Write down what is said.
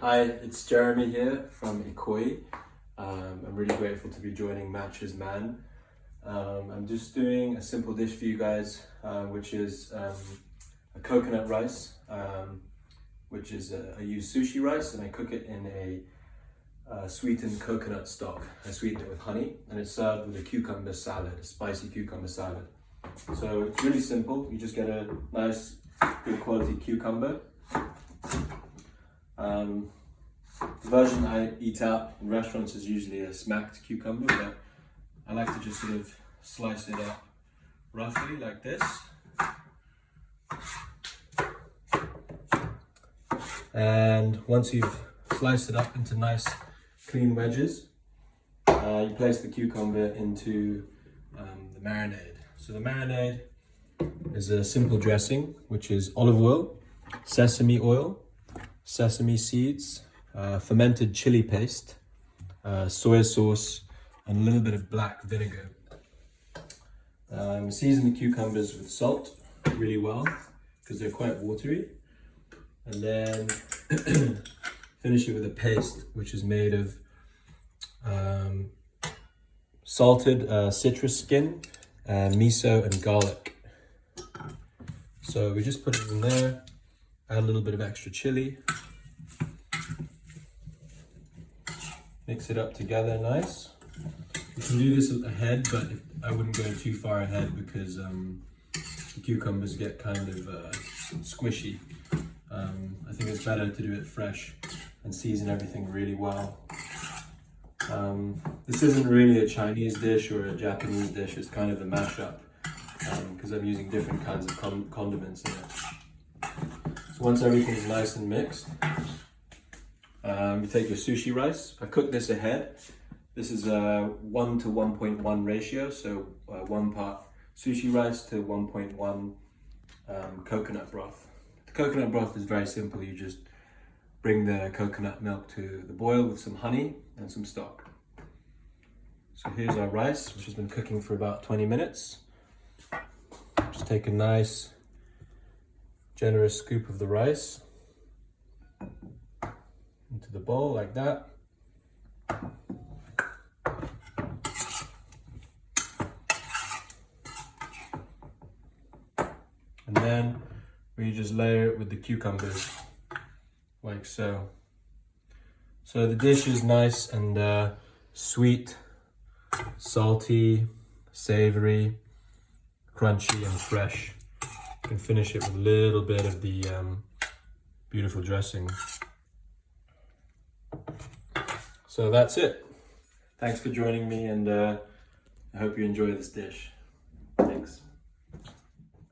Hi, it's Jeremy here from Ikoi. I'm really grateful to be joining Matches Man. I'm just doing a simple dish for you guys, which is a coconut rice, which is I use sushi rice and I cook it in a sweetened coconut stock. I sweeten it with honey and it's served with a cucumber salad, a spicy cucumber salad. So it's really simple. You just get a nice, good quality cucumber. The version I eat out in restaurants is usually a smacked cucumber, but I like to just sort of slice it up roughly like this. And once you've sliced it up into nice clean wedges, you place the cucumber into the marinade. So the marinade is a simple dressing, which is olive oil, sesame seeds, fermented chili paste, soy sauce, and a little bit of black vinegar. Season the cucumbers with salt really well because they're quite watery, and then finish it with a paste which is made of salted citrus skin, miso, and garlic. So we just put it in there, add a little bit of extra chili, mix it up together nice. You can do this ahead, but I wouldn't go too far ahead because the cucumbers get kind of squishy. I think it's better to do it fresh and season everything really well. This isn't really a Chinese dish or a Japanese dish, it's kind of a mashup because I'm using different kinds of condiments in it. So once everything's nice and mixed, you take your sushi rice. I cook this ahead. This is a 1 to 1.1 ratio, so 1 part sushi rice to 1.1 coconut broth. The coconut broth is very simple. You just bring the coconut milk to the boil with some honey and some stock. So here's our rice, which has been cooking for about 20 minutes. Just take a nice, generous scoop of the rice into the bowl like that. And then we just layer it with the cucumbers, like so. So the dish is nice and sweet, salty, savory, crunchy, and fresh. You can finish it with a little bit of the beautiful dressing. So that's it. Thanks for joining me, and I hope you enjoy this dish.